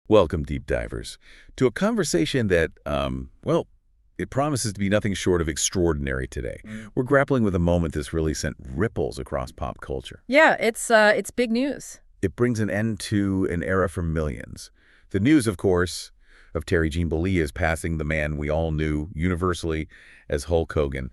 Welcome, deep divers, to a conversation that, well, it promises to be nothing short of extraordinary today. We're grappling with a moment that's really sent ripples across pop culture. Yeah, it's big news. It brings an end to an era for millions. The news, of course, of Terry Jean Bollea's passing, the man we all knew universally as Hulk Hogan.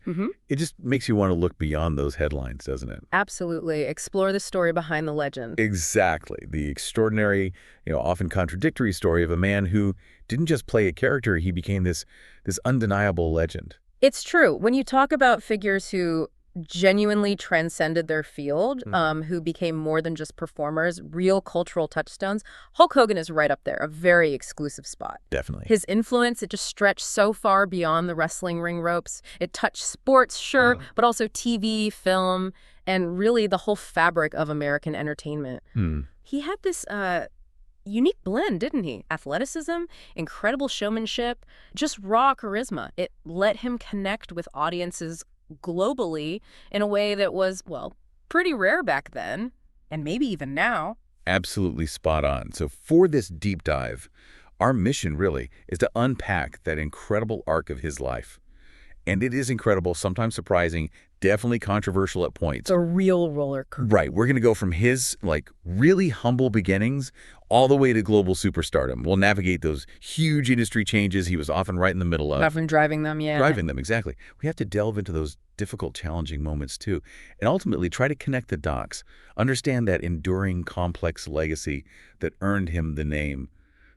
It just makes you want to look beyond those headlines, doesn't it? Absolutely. Explore the story behind the legend. Exactly. The extraordinary, often contradictory story of a man who didn't just play a character, he became this undeniable legend. It's true. When you talk about figures who genuinely transcended their field, who became more than just performers, real cultural touchstones, Hulk Hogan is right up there, a very exclusive spot. Definitely. His influence, it just stretched so far beyond the wrestling ring ropes. It touched sports, sure, but also TV, film, and really the whole fabric of American entertainment. He had this unique blend, didn't he? Athleticism, incredible showmanship, just raw charisma. It let him connect with audiences globally in a way that was, well, pretty rare back then, and maybe even now. Absolutely spot on. So for this deep dive, our mission really is to unpack that incredible arc of his life. And it is incredible, sometimes surprising, definitely controversial at points. It's a real roller coaster. Right. We're going to go from his, really humble beginnings all the way to global superstardom. We'll navigate those huge industry changes he was often right in the middle of. Often driving them, yeah. Driving them, exactly. We have to delve into those difficult, challenging moments, too, and ultimately try to connect the dots, understand that enduring, complex legacy that earned him the name,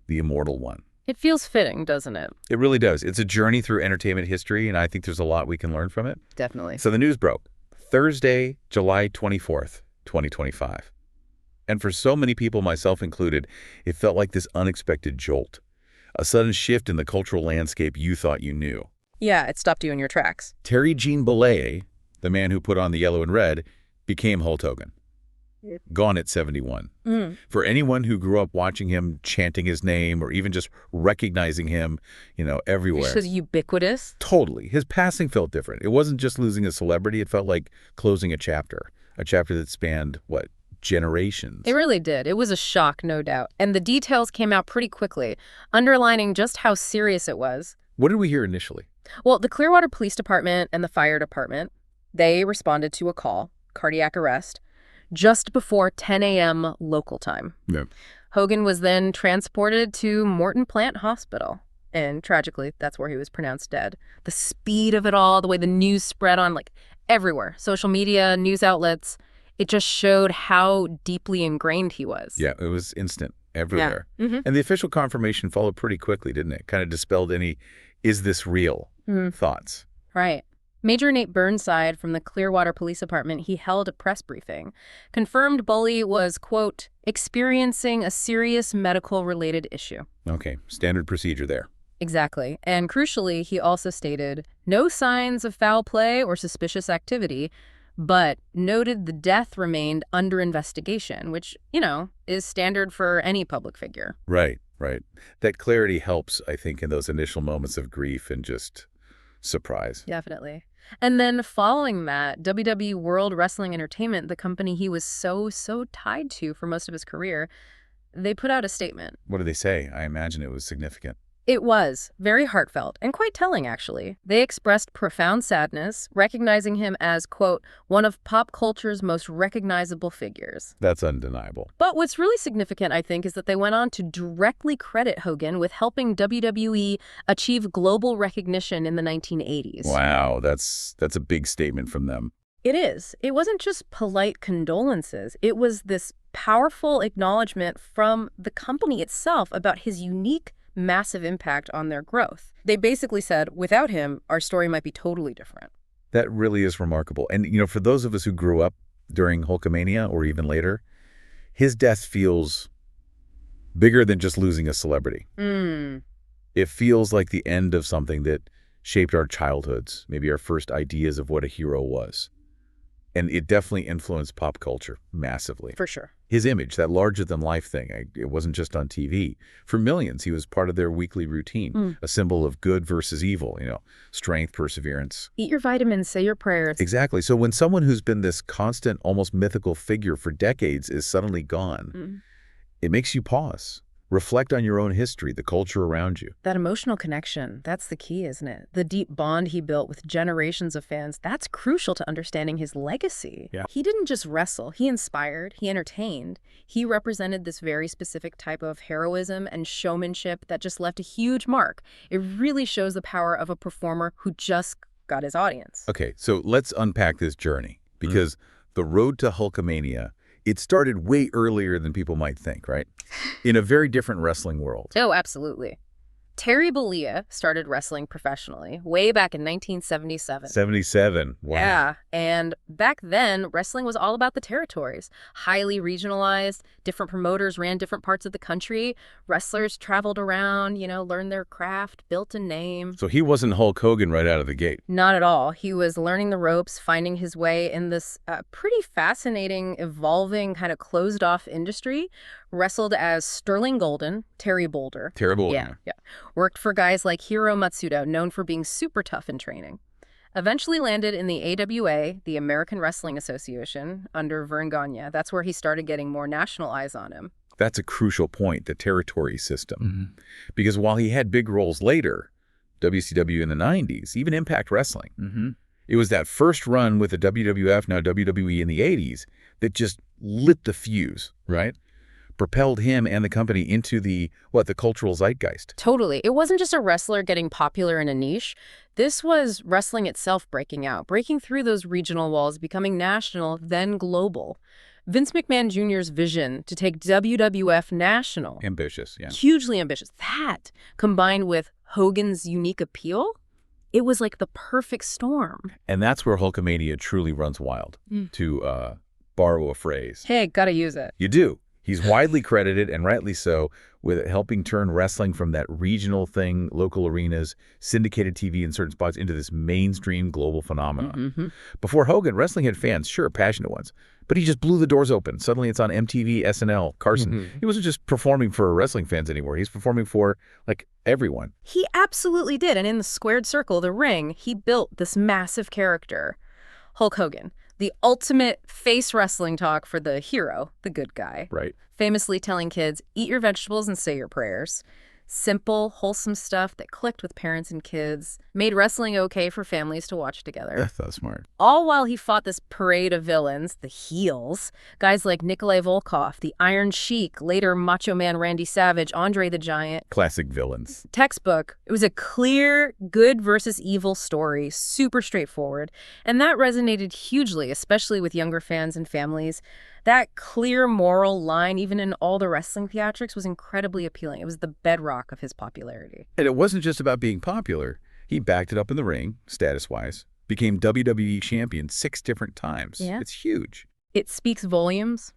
the Immortal One. It feels fitting, doesn't it? It really does. It's a journey through entertainment history, and I think there's a lot we can learn from it. Definitely. So the news broke Thursday, July 24th, 2025. And for so many people, myself included, it felt like this unexpected jolt, a sudden shift in the cultural landscape you thought you knew. Yeah, it stopped you in your tracks. Terry Jean Bollea, the man who put on the yellow and red, became Hulk Hogan. Gone at 71. For anyone who grew up watching him, chanting his name, or even just recognizing him, everywhere. It was ubiquitous. Totally. His passing felt different. It wasn't just losing a celebrity. It felt like closing a chapter that spanned, generations. It really did. It was a shock, no doubt. And the details came out pretty quickly, underlining just how serious it was. What did we hear initially? Well, the Clearwater Police Department and the fire department, they responded to a call, cardiac arrest, just before 10 a.m. local time. Yeah. Hogan was then transported to Morton Plant Hospital. And tragically, that's where he was pronounced dead. The speed of it all, the way the news spread on everywhere, social media, news outlets, it just showed how deeply ingrained he was. Yeah, it was instant everywhere. Yeah. And the official confirmation followed pretty quickly, didn't it? Kind of dispelled any, is this real thoughts. Right. Major Nate Burnside from the Clearwater Police Department, he held a press briefing, confirmed Bollea was, quote, experiencing a serious medical-related issue. Okay, standard procedure there. Exactly. And crucially, he also stated no signs of foul play or suspicious activity, but noted the death remained under investigation, which, is standard for any public figure. Right. That clarity helps, I think, in those initial moments of grief and just surprise. Definitely. And then following that, WWE World Wrestling Entertainment, the company he was so tied to for most of his career, they put out a statement. What did they say? I imagine it was significant. It was very heartfelt and quite telling, actually. They expressed profound sadness, recognizing him as, quote, one of pop culture's most recognizable figures. That's undeniable. But what's really significant, I think, is that they went on to directly credit Hogan with helping WWE achieve global recognition in the 1980s. Wow, that's a big statement from them. It is. It wasn't just polite condolences. It was this powerful acknowledgement from the company itself about his unique, massive impact on their growth. They basically said, without him, our story might be totally different. That really is remarkable. And, for those of us who grew up during Hulkamania or even later, his death feels bigger than just losing a celebrity. It feels like the end of something that shaped our childhoods, maybe our first ideas of what a hero was. And it definitely influenced pop culture massively. For sure. His image, that larger-than-life thing, it wasn't just on TV. For millions, he was part of their weekly routine, a symbol of good versus evil, strength, perseverance. Eat your vitamins, say your prayers. Exactly. So when someone who's been this constant, almost mythical figure for decades is suddenly gone, it makes you pause. Reflect on your own history, the culture around you. That emotional connection, that's the key, isn't it? The deep bond he built with generations of fans, that's crucial to understanding his legacy. Yeah. He didn't just wrestle, he inspired, he entertained. He represented this very specific type of heroism and showmanship that just left a huge mark. It really shows the power of a performer who just got his audience. Okay, so let's unpack this journey, because the road to Hulkamania, it started way earlier than people might think, right? In a very different wrestling world. Oh, absolutely. Terry Bollea started wrestling professionally way back in 1977. 77. Wow. Yeah, and back then, wrestling was all about the territories. Highly regionalized, different promoters ran different parts of the country. Wrestlers traveled around, learned their craft, built a name. So he wasn't Hulk Hogan right out of the gate. Not at all. He was learning the ropes, finding his way in this pretty fascinating, evolving, kind of closed-off industry. Wrestled as Sterling Golden, Terry Boulder. Terrible. Yeah. Worked for guys like Hiro Matsuda, known for being super tough in training. Eventually landed in the AWA, the American Wrestling Association, under Vern Gagne. That's where he started getting more national eyes on him. That's a crucial point, the territory system. Because while he had big roles later, WCW in the 90s, even Impact Wrestling, it was that first run with the WWF, now WWE in the 80s, that just lit the fuse, right? Propelled him and the company into the cultural zeitgeist. Totally. It wasn't just a wrestler getting popular in a niche. This was wrestling itself breaking out, breaking through those regional walls, becoming national, then global. Vince McMahon Jr.'s vision to take WWF national. Ambitious, yeah. Hugely ambitious. That, combined with Hogan's unique appeal, it was like the perfect storm. And that's where Hulkamania truly runs wild, to borrow a phrase. Hey, gotta use it. You do. He's widely credited, and rightly so, with helping turn wrestling from that regional thing, local arenas, syndicated TV in certain spots, into this mainstream global phenomenon. Before Hogan, wrestling had fans, sure, passionate ones, but he just blew the doors open. Suddenly it's on MTV, SNL, Carson. He wasn't just performing for wrestling fans anymore. He's performing for, everyone. He absolutely did, and in the squared circle, the ring, he built this massive character. Hulk Hogan. The ultimate face wrestling talk for the hero, the good guy. Right. Famously telling kids, eat your vegetables and say your prayers. Simple, wholesome stuff that clicked with parents and kids, made wrestling okay for families to watch together. That's smart. All while he fought this parade of villains, the heels, guys like Nikolai Volkov, the Iron Sheik, later Macho Man Randy Savage, André the Giant. Classic villains. Textbook. It was a clear good versus evil story, super straightforward, and that resonated hugely, especially with younger fans and families. That clear moral line, even in all the wrestling theatrics, was incredibly appealing. It was the bedrock of his popularity. And it wasn't just about being popular. He backed it up in the ring, status-wise, became WWE champion 6 different times. Yeah. It's huge. It speaks volumes,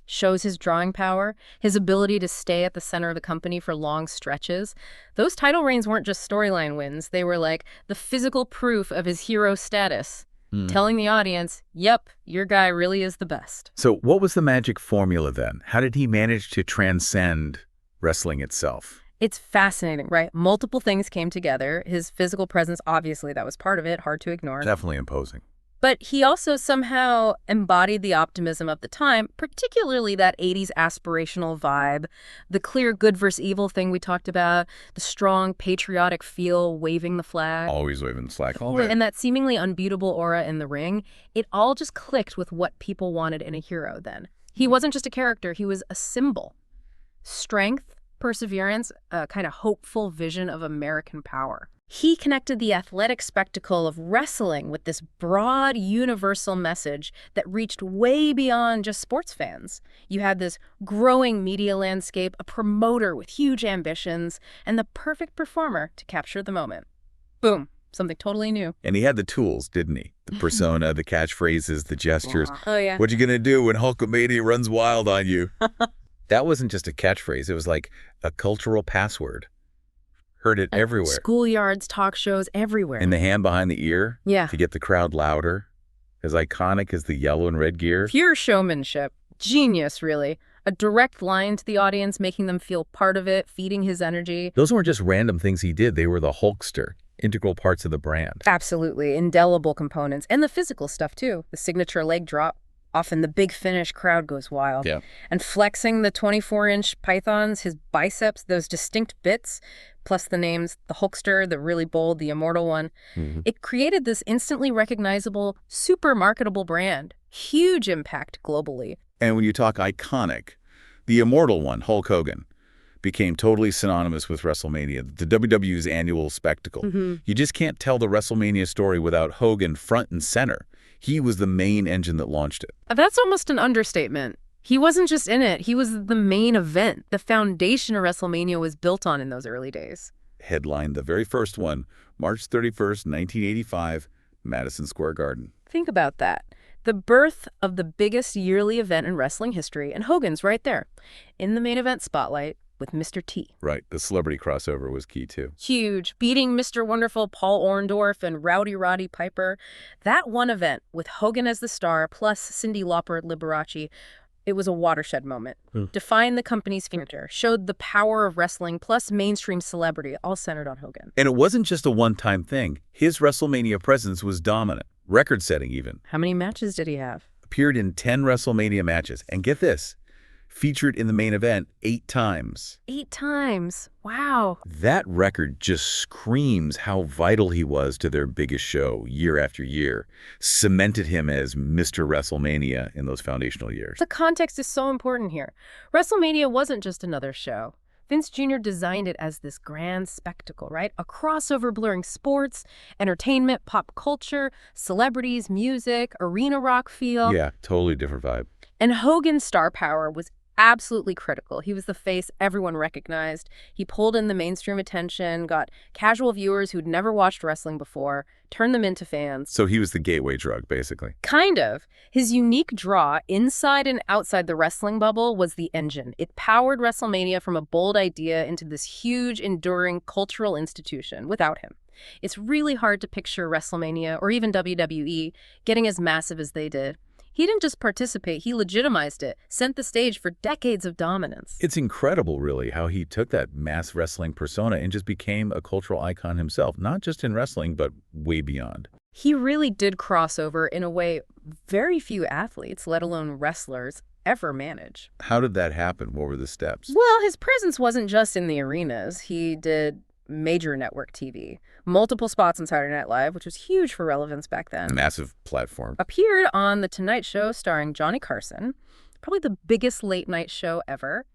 shows his drawing power, his ability to stay at the center of the company for long stretches. Those title reigns weren't just storyline wins. They were like the physical proof of his hero status. Telling the audience, yep, your guy really is the best. So what was the magic formula then? How did he manage to transcend wrestling itself? It's fascinating, right? Multiple things came together. His physical presence, obviously, that was part of it, hard to ignore. Definitely imposing. But he also somehow embodied the optimism of the time, particularly that 80s aspirational vibe, the clear good versus evil thing we talked about, the strong patriotic feel, waving the flag. Always waving the flag. And that seemingly unbeatable aura in the ring, it all just clicked with what people wanted in a hero then. He wasn't just a character, he was a symbol. Strength, perseverance, a kind of hopeful vision of American power. He connected the athletic spectacle of wrestling with this broad, universal message that reached way beyond just sports fans. You had this growing media landscape, a promoter with huge ambitions, and the perfect performer to capture the moment. Boom. Something totally new. And he had the tools, didn't he? The persona, the catchphrases, the gestures. Oh, yeah. What you gonna do when Hulkamania runs wild on you? That wasn't just a catchphrase. It was like a cultural password. Heard it everywhere. Schoolyards, talk shows, everywhere. And the hand behind the ear to get the crowd louder. As iconic as the yellow and red gear. Pure showmanship. Genius, really. A direct line to the audience, making them feel part of it, feeding his energy. Those weren't just random things he did. They were the Hulkster, integral parts of the brand. Absolutely. Indelible components. And the physical stuff, too. The signature leg drop. Often the big finish, crowd goes wild. Yeah. And flexing the 24-inch pythons, his biceps, those distinct bits, plus the names, the Hulkster, the really bold, the immortal one, it created this instantly recognizable, super marketable brand. Huge impact globally. And when you talk iconic, the immortal one, Hulk Hogan, became totally synonymous with WrestleMania, the WWE's annual spectacle. You just can't tell the WrestleMania story without Hogan front and center. He was the main engine that launched it. That's almost an understatement. He wasn't just in it. He was the main event. The foundation of WrestleMania was built on in those early days. Headlined the very first one, March 31st, 1985, Madison Square Garden. Think about that. The birth of the biggest yearly event in wrestling history, and Hogan's right there, in the main event spotlight with Mr. T. Right. The celebrity crossover was key, too. Huge. Beating Mr. Wonderful Paul Orndorff and Rowdy Roddy Piper. That one event with Hogan as the star, plus Cyndi Lauper, Liberace, it was a watershed moment. Defined the company's future, showed the power of wrestling, plus mainstream celebrity, all centered on Hogan. And it wasn't just a one-time thing. His WrestleMania presence was dominant, record-setting even. How many matches did he have? Appeared in 10 WrestleMania matches. And get this, featured in the main event 8 times. 8 times. Wow. That record just screams how vital he was to their biggest show year after year, cemented him as Mr. WrestleMania in those foundational years. The context is so important here. WrestleMania wasn't just another show. Vince Jr. designed it as this grand spectacle, right? A crossover blurring sports, entertainment, pop culture, celebrities, music, arena rock feel. Yeah, totally different vibe. And Hogan's star power was absolutely critical. He was the face everyone recognized. He pulled in the mainstream attention, got casual viewers who'd never watched wrestling before, turned them into fans. So he was the gateway drug, basically. Kind of. His unique draw inside and outside the wrestling bubble was the engine. It powered WrestleMania from a bold idea into this huge, enduring cultural institution without him. It's really hard to picture WrestleMania or even WWE getting as massive as they did. He didn't just participate, he legitimized it, set the stage for decades of dominance. It's incredible, really, how he took that mass wrestling persona and just became a cultural icon himself, not just in wrestling, but way beyond. He really did cross over in a way very few athletes, let alone wrestlers, ever manage. How did that happen? What were the steps? Well, his presence wasn't just in the arenas. He did major network TV, multiple spots on Saturday Night Live, which was huge for relevance back then. Massive platform. Appeared on The Tonight Show starring Johnny Carson, probably the biggest late-night show ever.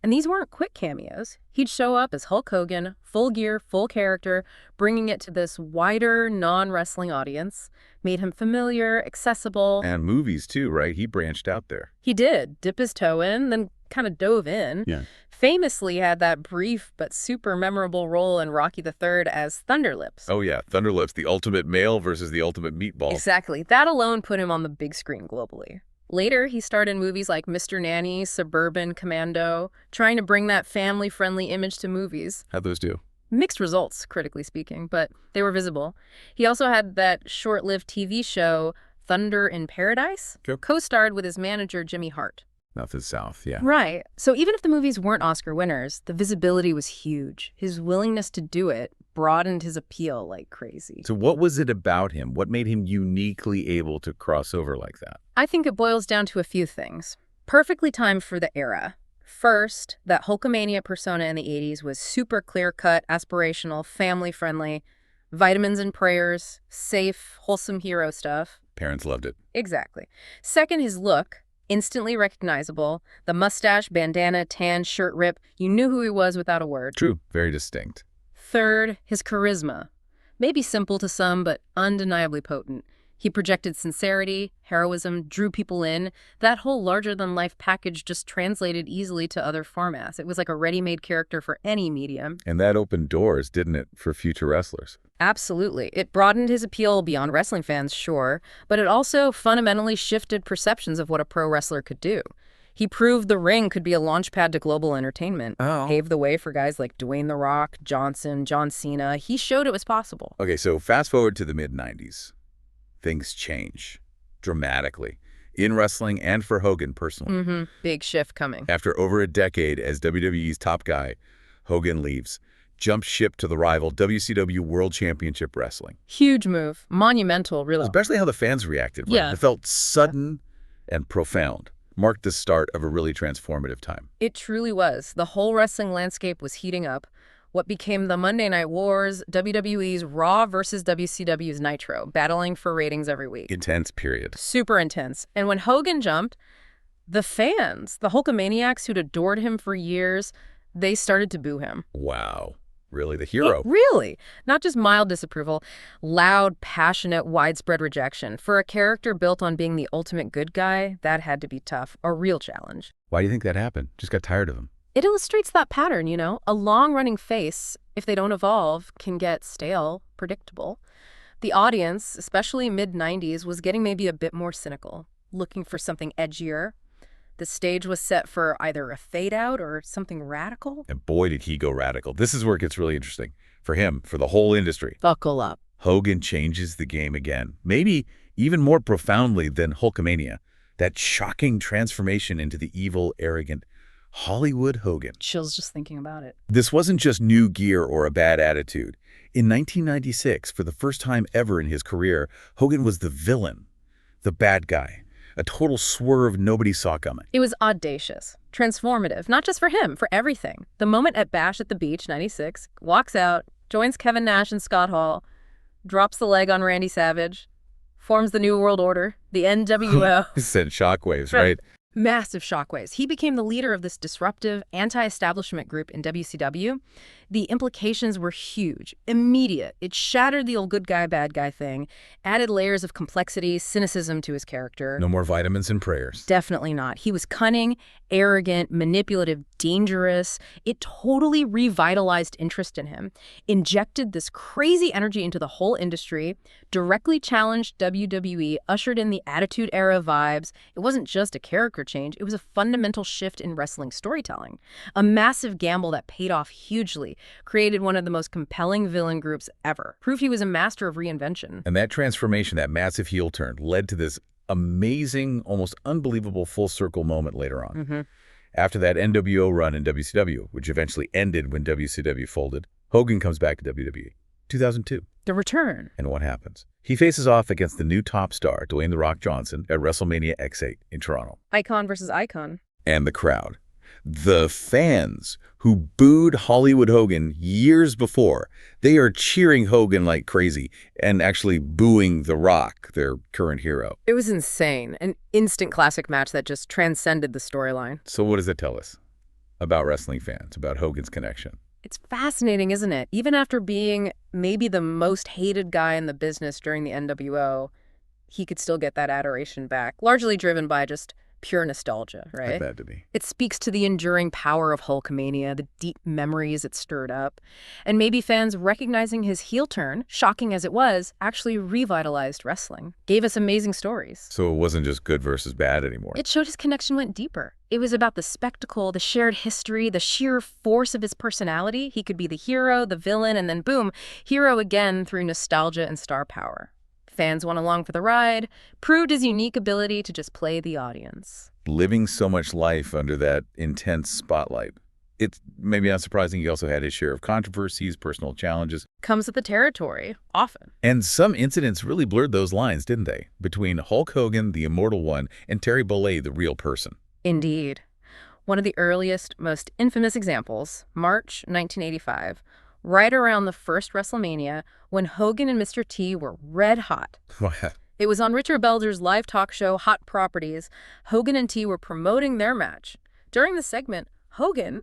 And these weren't quick cameos. He'd show up as Hulk Hogan, full gear, full character, bringing it to this wider, non-wrestling audience, made him familiar, accessible. And movies, too, right? He branched out there. He did. Dip his toe in, then kind of dove in. Yeah. Famously had that brief but super memorable role in Rocky III as Thunderlips. Oh, yeah. Thunderlips, the ultimate male versus the ultimate meatball. Exactly. That alone put him on the big screen globally. Later, he starred in movies like Mr. Nanny, Suburban, Commando, trying to bring that family-friendly image to movies. How'd those do? Mixed results, critically speaking, but they were visible. He also had that short-lived TV show, Thunder in Paradise, co-starred with his manager, Jimmy Hart. Nothing south, yeah. Right. So even if the movies weren't Oscar winners, the visibility was huge. His willingness to do it broadened his appeal like crazy. So what was it about him? What made him uniquely able to cross over like that? I think it boils down to a few things. Perfectly timed for the era. First, that Hulkamania persona in the 80s was super clear-cut, aspirational, family-friendly, vitamins and prayers, safe, wholesome hero stuff. Parents loved it. Exactly. Second, his look. Instantly recognizable. The mustache, bandana, tan, shirt rip. You knew who he was without a word. True. Very distinct. Third, his charisma. Maybe simple to some, but undeniably potent. He projected sincerity, heroism, drew people in. That whole larger-than-life package just translated easily to other formats. It was like a ready-made character for any medium. And that opened doors, didn't it, for future wrestlers? Absolutely. It broadened his appeal beyond wrestling fans, sure, but it also fundamentally shifted perceptions of what a pro wrestler could do. He proved the ring could be a launchpad to global entertainment. Paved the way for guys like Dwayne The Rock, Johnson, John Cena. He showed it was possible. Okay, so fast forward to the mid-90s. Things change dramatically in wrestling and for Hogan personally. Big shift coming. After over a decade as WWE's top guy, Hogan leaves, jumps ship to the rival WCW World Championship Wrestling. Huge move. Monumental, really. Especially how the fans reacted. Right? Yeah. It felt sudden and profound, marked the start of a really transformative time. It truly was. The whole wrestling landscape was heating up. What became the Monday Night Wars, WWE's Raw versus WCW's Nitro, battling for ratings every week. Intense period. Super intense. And when Hogan jumped, the fans, the Hulkamaniacs who'd adored him for years, they started to boo him. Wow. Really? The hero? Really. Not just mild disapproval, loud, passionate, widespread rejection. For a character built on being the ultimate good guy, that had to be tough. A real challenge. Why do you think that happened? Just got tired of him. It illustrates that pattern, you know? A long-running face, if they don't evolve, can get stale, predictable. The audience, especially mid-90s, was getting maybe a bit more cynical, looking for something edgier. The stage was set for either a fade-out or something radical. And boy, did he go radical. This is where it gets really interesting. For him, for the whole industry. Buckle up. Hogan changes the game again. Maybe even more profoundly than Hulkamania. That shocking transformation into the evil, arrogant Hollywood Hogan. Chills just thinking about it. This wasn't just new gear or a bad attitude. In 1996, for the first time ever in his career, Hogan was the villain, the bad guy, a total swerve nobody saw coming. It was audacious, transformative, not just for him, for everything. The moment at Bash at the Beach, 96, walks out, joins Kevin Nash and Scott Hall, drops the leg on Randy Savage, forms the New World Order, the NWO. Sent shockwaves, right? Massive shockwaves. He became the leader of this disruptive, anti-establishment group in WCW. The implications were huge, immediate. It shattered the old good guy, bad guy thing, added layers of complexity, cynicism to his character. No more vitamins and prayers. Definitely not. He was cunning, arrogant, manipulative, dangerous. It totally revitalized interest in him, injected this crazy energy into the whole industry, directly challenged WWE, ushered in the Attitude Era vibes. It wasn't just a character change, it was a fundamental shift in wrestling storytelling. A massive gamble that paid off hugely, created one of the most compelling villain groups ever. Proved he was a master of reinvention. And that transformation, that massive heel turn, led to this amazing, almost unbelievable full circle moment later on. After that NWO run in WCW, which eventually ended when WCW folded, Hogan comes back to WWE. 2002. The return. And what happens? He faces off against the new top star, Dwayne "The Rock" Johnson, at WrestleMania X8 in Toronto. Icon versus icon. And the crowd. The fans who booed Hollywood Hogan years before, they are cheering Hogan like crazy and actually booing The Rock, their current hero. It was insane. An instant classic match that just transcended the storyline. So what does it tell us about wrestling fans, about Hogan's connection? It's fascinating, isn't it? Even after being maybe the most hated guy in the business during the NWO, he could still get that adoration back, largely driven by just pure nostalgia, right? That to be. It speaks to the enduring power of Hulkamania, the deep memories it stirred up, and maybe fans recognizing his heel turn, shocking as it was, actually revitalized wrestling, gave us amazing stories. So it wasn't just good versus bad anymore. It showed his connection went deeper. It was about the spectacle, the shared history, the sheer force of his personality. He could be the hero, the villain, and then boom, hero again through nostalgia and star power. Fans went along for the ride, proved his unique ability to just play the audience. Living so much life under that intense spotlight. It's maybe not surprising he also had his share of controversies, personal challenges. Comes with the territory, often. And some incidents really blurred those lines, didn't they? Between Hulk Hogan, the immortal one, and Terry Bollea, the real person. Indeed. One of the earliest, most infamous examples, March 1985, right around the first WrestleMania, when Hogan and Mr. T were red hot. It was on Richard Belzer's live talk show, Hot Properties. Hogan and T were promoting their match. During the segment, Hogan,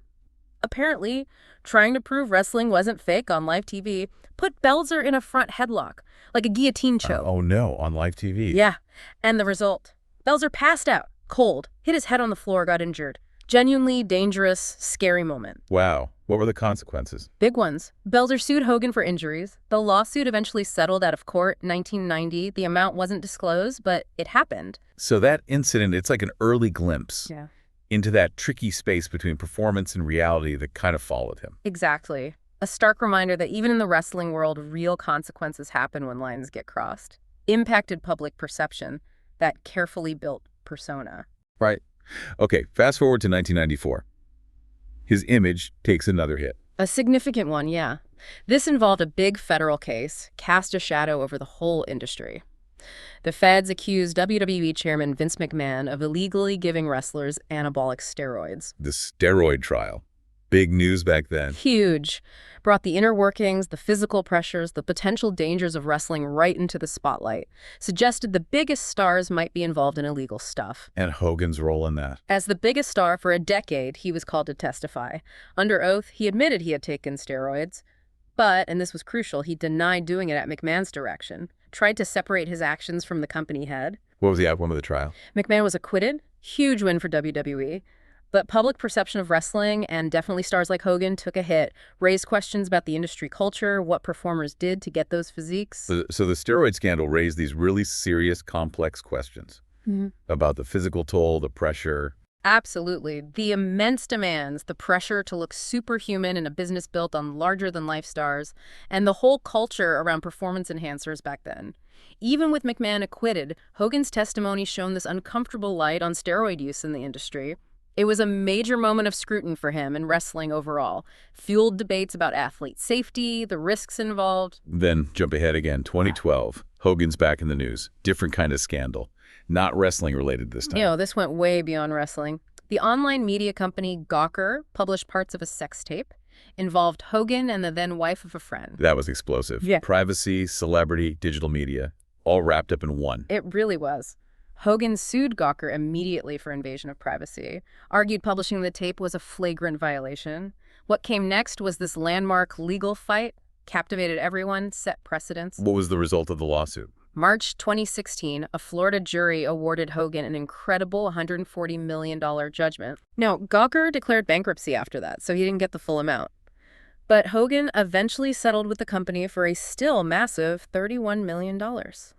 apparently trying to prove wrestling wasn't fake on live TV, put Belzer in a front headlock, like a guillotine choke. Oh no, on live TV. Yeah, and the result, Belzer passed out, cold, hit his head on the floor, got injured. Genuinely dangerous, scary moment. Wow. What were the consequences? Big ones. Belzer sued Hogan for injuries. The lawsuit eventually settled out of court in 1990. The amount wasn't disclosed, but it happened. So that incident, it's like an early glimpse Yeah. into that tricky space between performance and reality that kind of followed him. Exactly. A stark reminder that even in the wrestling world, real consequences happen when lines get crossed. Impacted public perception, that carefully built persona. Right. Okay, fast forward to 1994. His image takes another hit. A significant one, yeah. This involved a big federal case, cast a shadow over the whole industry. The feds accused WWE chairman Vince McMahon of illegally giving wrestlers anabolic steroids. The steroid trial. Big news back then. Huge. Brought the inner workings, the physical pressures, the potential dangers of wrestling right into the spotlight. Suggested the biggest stars might be involved in illegal stuff. And Hogan's role in that. As the biggest star for a decade, he was called to testify. Under oath, he admitted he had taken steroids. But, and this was crucial, he denied doing it at McMahon's direction. Tried to separate his actions from the company head. What was the outcome of the trial? McMahon was acquitted. Huge win for WWE. But public perception of wrestling, and definitely stars like Hogan, took a hit. Raised questions about the industry culture, what performers did to get those physiques. So the steroid scandal raised these really serious, complex questions about the physical toll, the pressure. Absolutely. The immense demands, the pressure to look superhuman in a business built on larger-than-life stars, and the whole culture around performance enhancers back then. Even with McMahon acquitted, Hogan's testimony shone this uncomfortable light on steroid use in the industry. It was a major moment of scrutiny for him and wrestling overall. Fueled debates about athlete safety, the risks involved. Then, jump ahead again, 2012. Hogan's back in the news. Different kind of scandal. Not wrestling related this time. This went way beyond wrestling. The online media company Gawker published parts of a sex tape. Involved Hogan and the then wife of a friend. That was explosive. Yeah. Privacy, celebrity, digital media, all wrapped up in one. It really was. Hogan sued Gawker immediately for invasion of privacy, argued publishing the tape was a flagrant violation. What came next was this landmark legal fight, captivated everyone, set precedents. What was the result of the lawsuit? March 2016, a Florida jury awarded Hogan an incredible $140 million judgment. Now, Gawker declared bankruptcy after that, so he didn't get the full amount. But Hogan eventually settled with the company for a still massive $31 million.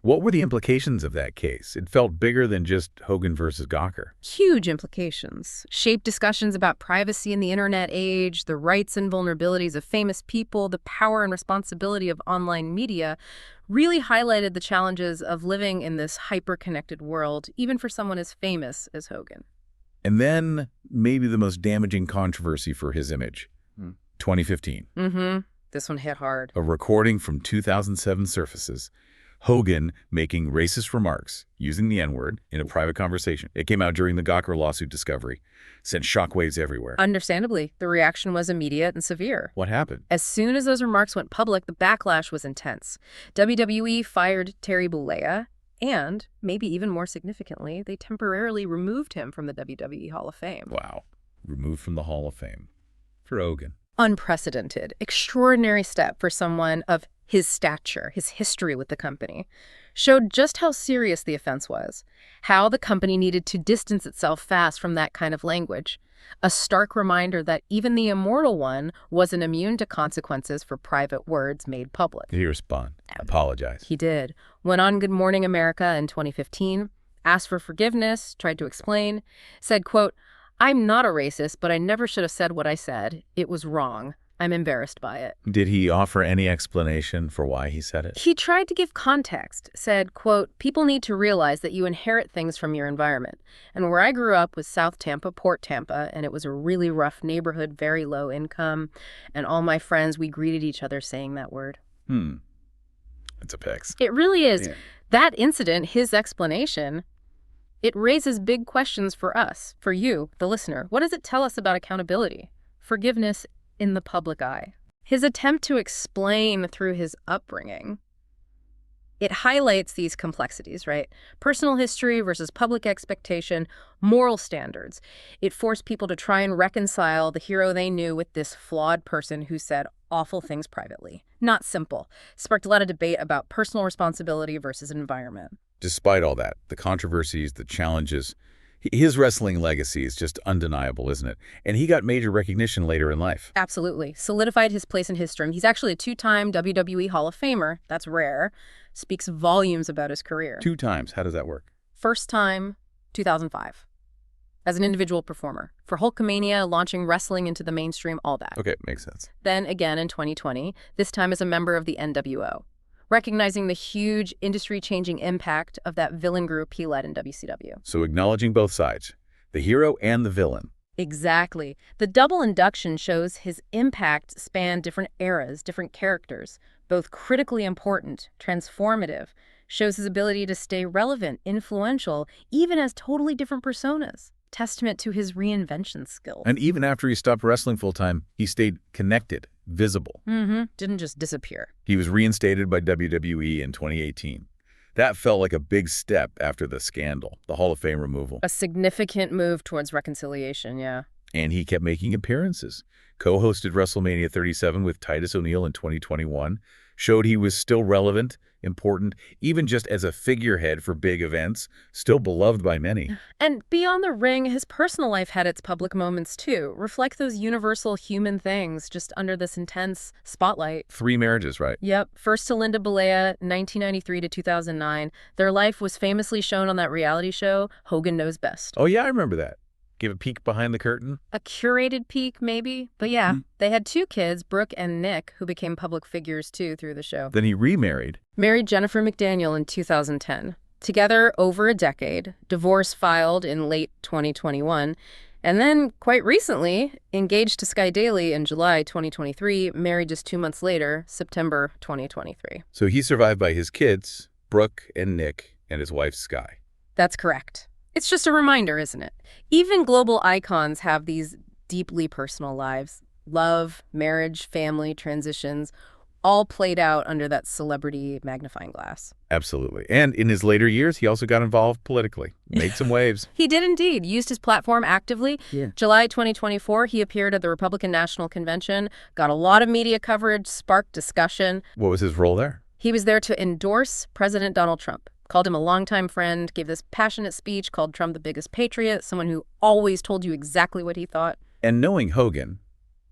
What were the implications of that case? It felt bigger than just Hogan versus Gawker. Huge implications. Shaped discussions about privacy in the internet age, the rights and vulnerabilities of famous people, the power and responsibility of online media, really highlighted the challenges of living in this hyper-connected world, even for someone as famous as Hogan. And then, maybe the most damaging controversy for his image. 2015. This one hit hard. A recording from 2007 surfaces. Hogan making racist remarks, using the N-word, in a private conversation. It came out during the Gawker lawsuit discovery. Sent shockwaves everywhere. Understandably, the reaction was immediate and severe. What happened? As soon as those remarks went public, the backlash was intense. WWE fired Terry Bollea, and, maybe even more significantly, they temporarily removed him from the WWE Hall of Fame. Wow. Removed from the Hall of Fame. For Hogan. Unprecedented, extraordinary step for someone of his stature, his history with the company. Showed just how serious the offense was, how the company needed to distance itself fast from that kind of language. A stark reminder that even the immortal one wasn't immune to consequences for private words made public. Did he respond? Apologize? He did. Went on Good Morning America in 2015, asked for forgiveness, tried to explain, said, quote, "I'm not a racist, but I never should have said what I said. It was wrong. I'm embarrassed by it." Did he offer any explanation for why he said it? He tried to give context, said, quote, "People need to realize that you inherit things from your environment. And where I grew up was South Tampa, Port Tampa, and it was a really rough neighborhood, very low income. And all my friends, we greeted each other saying that word." It's a pex. It really is. Yeah. That incident, his explanation, it raises big questions for us, for you, the listener. What does it tell us about accountability, forgiveness in the public eye? His attempt to explain through his upbringing, it highlights these complexities, right? Personal history versus public expectation, moral standards. It forced people to try and reconcile the hero they knew with this flawed person who said awful things privately. Not simple. Sparked a lot of debate about personal responsibility versus environment. Despite all that, the controversies, the challenges, his wrestling legacy is just undeniable, isn't it? And he got major recognition later in life. Absolutely. Solidified his place in history. He's actually a two-time WWE Hall of Famer. That's rare. Speaks volumes about his career. 2 times. How does that work? First time, 2005. As an individual performer. For Hulkamania, launching wrestling into the mainstream, all that. Okay, makes sense. Then again in 2020, this time as a member of the NWO. Recognizing the huge industry-changing impact of that villain group he led in WCW. So acknowledging both sides, the hero and the villain. Exactly. The double induction shows his impact spanned different eras, different characters, both critically important, transformative, Shows his ability to stay relevant, influential, even as totally different personas. Testament to his reinvention skills. And even after he stopped wrestling full-time, he stayed connected, visible. Didn't just disappear. He was reinstated by WWE in 2018. That felt like a big step after the scandal, the Hall of Fame removal. A significant move towards reconciliation, yeah. And he kept making appearances. Co-hosted WrestleMania 37 with Titus O'Neil in 2021, showed he was still relevant, important, even just as a figurehead for big events, still beloved by many. And beyond the ring, his personal life had its public moments too. Reflect those universal human things just under this intense spotlight. 3 marriages, right? Yep. First to Linda Balea, 1993 to 2009. Their life was famously shown on that reality show, Hogan Knows Best. Oh yeah, I remember that. Give a peek behind the curtain. A curated peek, maybe? But yeah, they had 2 kids, Brooke and Nick, who became public figures too through the show. Then he remarried. Married Jennifer McDaniel in 2010. Together over a decade, divorce filed in late 2021, and then, quite recently, engaged to Sky Daily in July 2023, married just 2 months later, September 2023. So he's survived by his kids, Brooke and Nick, and his wife, Sky. That's correct. It's just a reminder, isn't it? Even global icons have these deeply personal lives. Love, marriage, family, transitions, all played out under that celebrity magnifying glass. Absolutely. And in his later years, he also got involved politically, made some waves. He did indeed, used his platform actively. Yeah. July 2024, he appeared at the Republican National Convention, got a lot of media coverage, sparked discussion. What was his role there? He was there to endorse President Donald Trump. Called him a longtime friend, gave this passionate speech, called Trump the biggest patriot, someone who always told you exactly what he thought. And knowing Hogan,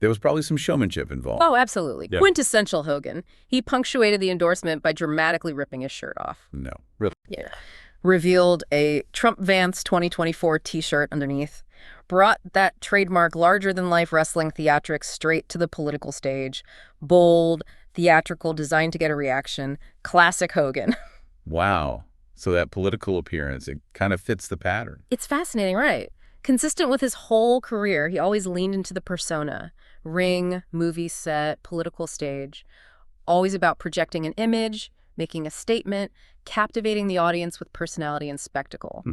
there was probably some showmanship involved. Oh, absolutely. Yeah. Quintessential Hogan. He punctuated the endorsement by dramatically ripping his shirt off. No, really? Yeah. Revealed a Trump Vance 2024 t-shirt underneath. Brought that trademark larger-than-life wrestling theatrics straight to the political stage. Bold, theatrical, designed to get a reaction. Classic Hogan. Wow. So that political appearance, it kind of fits the pattern. It's fascinating, right? Consistent with his whole career, he always leaned into the persona. Ring, movie set, political stage. Always about projecting an image, making a statement, captivating the audience with personality and spectacle.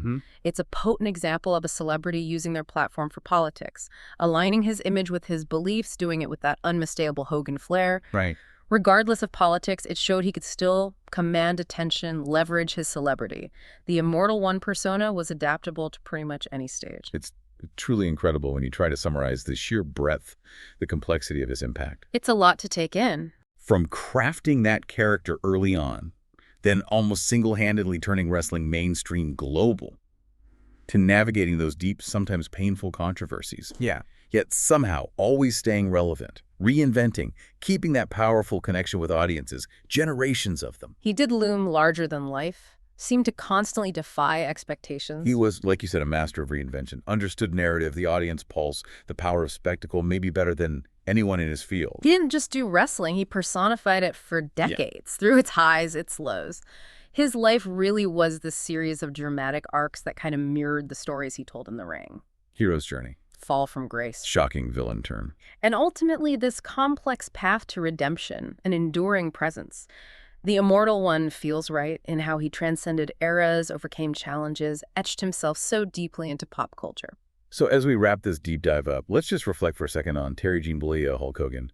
It's a potent example of a celebrity using their platform for politics, aligning his image with his beliefs, doing it with that unmistakable Hogan flair. Right. Regardless of politics, it showed he could still command attention, leverage his celebrity. The Immortal One persona was adaptable to pretty much any stage. It's truly incredible when you try to summarize the sheer breadth, the complexity of his impact. It's a lot to take in. From crafting that character early on, then almost single-handedly turning wrestling mainstream global, to navigating those deep, sometimes painful controversies. Yeah. Yet somehow always staying relevant, reinventing, keeping that powerful connection with audiences, generations of them. He did loom larger than life, seemed to constantly defy expectations. He was, like you said, a master of reinvention, understood narrative, the audience pulse, the power of spectacle, maybe better than anyone in his field. He didn't just do wrestling, he personified it for decades, through its highs, its lows. His life really was this series of dramatic arcs that kind of mirrored the stories he told in the ring. Hero's journey. Fall from grace. Shocking villain turn. And ultimately, this complex path to redemption, an enduring presence. The Immortal One feels right in how he transcended eras, overcame challenges, etched himself so deeply into pop culture. So as we wrap this deep dive up, let's just reflect for a second on Terry Gene Bollea, Hulk Hogan.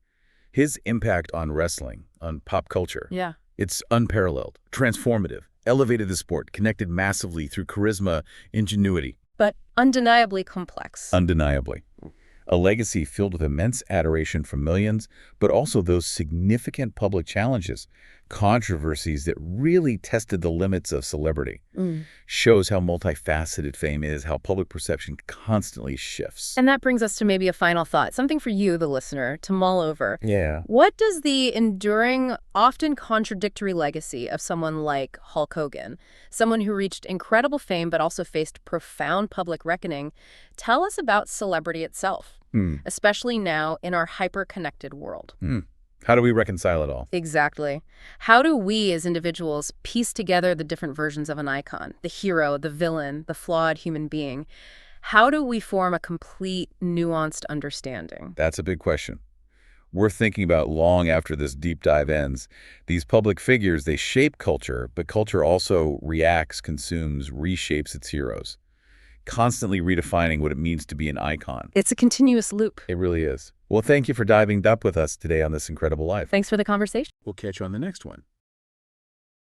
His impact on wrestling, on pop culture. Yeah. It's unparalleled, transformative, elevated the sport, connected massively through charisma, ingenuity. But undeniably complex. Undeniably. A legacy filled with immense adoration from millions, but also those significant public challenges, controversies that really tested the limits of celebrity. Shows how multifaceted fame is, how public perception constantly shifts. And that brings us to maybe a final thought, something for you, the listener, to mull over. Yeah. What does the enduring, often contradictory legacy of someone like Hulk Hogan, someone who reached incredible fame but also faced profound public reckoning, tell us about celebrity itself? Especially now in our hyper-connected world. How do we reconcile it all? Exactly. How do we as individuals piece together the different versions of an icon, the hero, the villain, the flawed human being? How do we form a complete, nuanced understanding? That's a big question. worth thinking about long after this deep dive ends. These public figures, they shape culture, but culture also reacts, consumes, reshapes its heroes, constantly redefining what it means to be an icon. It's a continuous loop. It really is. Well, thank you for diving up with us today on This Incredible Life. Thanks for the conversation. We'll catch you on the next one.